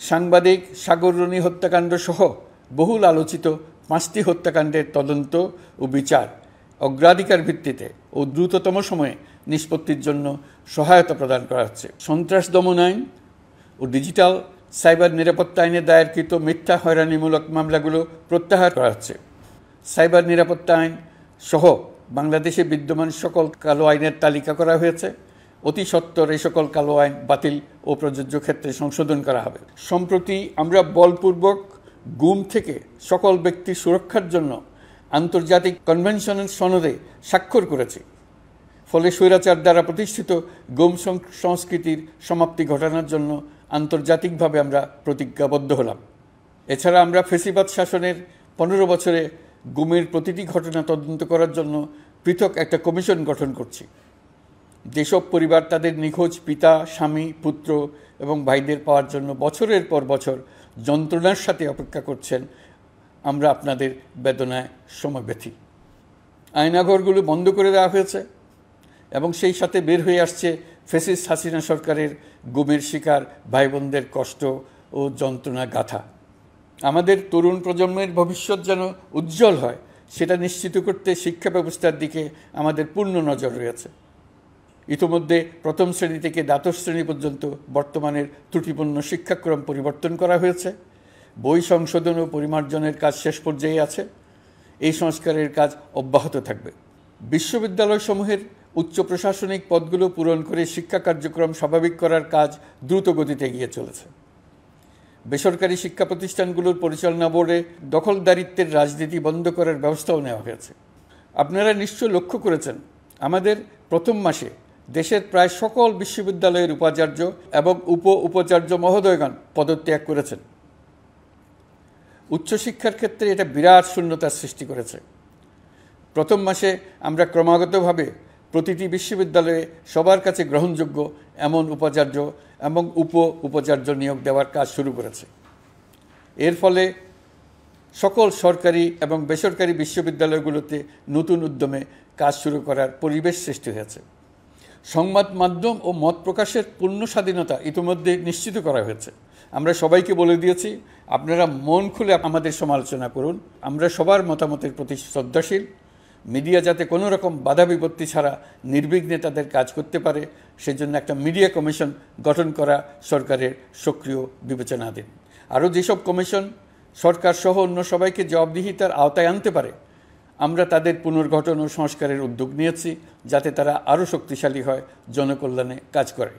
সাংবাদিক সাগর রনি হত্যাকাণ্ড সহ বহুল আলোচিত 5টি হত্যাকাণ্ডের তদন্ত ও বিচার অগ্রাধিকার ভিত্তিতে ও দ্রুততম সময়ে নিষ্পত্তির জন্য সহায়তা প্রদান করা হচ্ছে। সন্ত্রাস দমন আইন ও ডিজিটাল সাইবার নিরাপত্তা আইনে দায়েরকৃত মিথ্যা হয়রানিমূলক মামলাগুলো প্রত্যাহার করা হচ্ছে। সাইবার নিরাপত্তা আইন সহ বাংলাদেশে বিদ্যমান সকল কালো আইনের তালিকা করা হয়েছে। অতি সত্বর এই সকল কালো আইন বাতিল ও প্রযোজ্য ক্ষেত্রে সংশোধন করা হবে। সম্প্রতি আমরা বলপূর্বক গুম থেকে সকল ব্যক্তির সুরক্ষার জন্য আন্তর্জাতিক কনভেনশনের সনদে স্বাক্ষর করেছি। ফলে স্বৈরাচার দ্বারা প্রতিষ্ঠিত গুম সংস্কৃতির সমাপ্তি ঘটানোর জন্য আন্তর্জাতিকভাবে আমরা প্রতিজ্ঞাবদ্ধ হলাম। এছাড়া আমরা ফ্যাসিবাদ শাসনের 15 বছরে গুমের প্রতিটি ঘটনা তদন্ত করার জন্য পৃথক একটা কমিশন গঠন করছি। যেসব পরিবার তাদের নিখোঁজ পিতা, স্বামী, পুত্র এবং ভাইদের পাওয়ার জন্য বছরের পর বছর যন্ত্রণার সাথে অপেক্ষা করছেন, আমরা আপনাদের বেদনায় সমব্যথী। আয়নাঘরগুলো বন্ধ করে দেওয়া হয়েছে এবং সেই সাথে বের হয়ে আসছে ফ্যাসিস্ট হাসিনা সরকারের গুমের শিকার ভাই বোনদের কষ্ট ও যন্ত্রণা গাথা। আমাদের তরুণ প্রজন্মের ভবিষ্যৎ যেন উজ্জ্বল হয়, সেটা নিশ্চিত করতে শিক্ষা ব্যবস্থার দিকে আমাদের পূর্ণ নজর রয়েছে। ইতিমধ্যে প্রথম শ্রেণী থেকে দ্বাদশ শ্রেণী পর্যন্ত বর্তমানের ত্রুটিপূর্ণ শিক্ষাক্রম পরিবর্তন করা হয়েছে। বই সংশোধন ও পরিমার্জনের কাজ শেষ পর্যায়ে আছে। এই সংস্কারের কাজ অব্যাহত থাকবে। বিশ্ববিদ্যালয়সমূহের উচ্চ প্রশাসনিক পদগুলো পূরণ করে শিক্ষা কার্যক্রম স্বাভাবিক করার কাজ দ্রুত গতিতে এগিয়ে চলেছে। বেসরকারি শিক্ষা প্রতিষ্ঠানগুলোর পরিচালনা বোর্ডে দখলদারিত্বের রাজনীতি বন্ধ করার ব্যবস্থাও নেওয়া হয়েছে। আপনারা নিশ্চয় লক্ষ্য করেছেন, আমাদের প্রথম মাসে দেশের প্রায় সকল বিশ্ববিদ্যালয়ের উপাচার্য এবং উপাচার্য মহোদয়গণ পদত্যাগ করেছেন। উচ্চশিক্ষার ক্ষেত্রে এটা বিরাট শূন্যতার সৃষ্টি করেছে। প্রথম মাসে আমরা ক্রমাগতভাবে প্রতিটি বিশ্ববিদ্যালয়ে সবার কাছে গ্রহণযোগ্য এমন উপাচার্য এবং উপাচার্য নিয়োগ দেওয়ার কাজ শুরু করেছে। এর ফলে সকল সরকারি এবং বেসরকারি বিশ্ববিদ্যালয়গুলোতে নতুন উদ্যমে কাজ শুরু করার পরিবেশ সৃষ্টি হয়েছে। সংবাদ মাধ্যম ও মত প্রকাশের পূর্ণ স্বাধীনতা ইতিমধ্যে নিশ্চিত করা হয়েছে। আমরা সবাইকে বলে দিয়েছি, আপনারা মন খুলে আমাদের সমালোচনা করুন। আমরা সবার মতামতের প্রতি শ্রদ্ধাশীল। মিডিয়া যাতে কোনো রকম বাধা বিপত্তি ছাড়া নির্বিঘ্নে তাদের কাজ করতে পারে, সেজন্য একটা মিডিয়া কমিশন গঠন করা সরকারের সক্রিয় বিবেচনাধীন। আরও যেসব কমিশন সরকার সহ অন্য সবাইকে জবাবদিহিতার আওতায় আনতে পারে, আমরা তাদের পুনর্গঠন ও সংস্কারের উদ্যোগ নিয়েছি, যাতে তারা আরও শক্তিশালী হয়, জনকল্যাণে কাজ করে।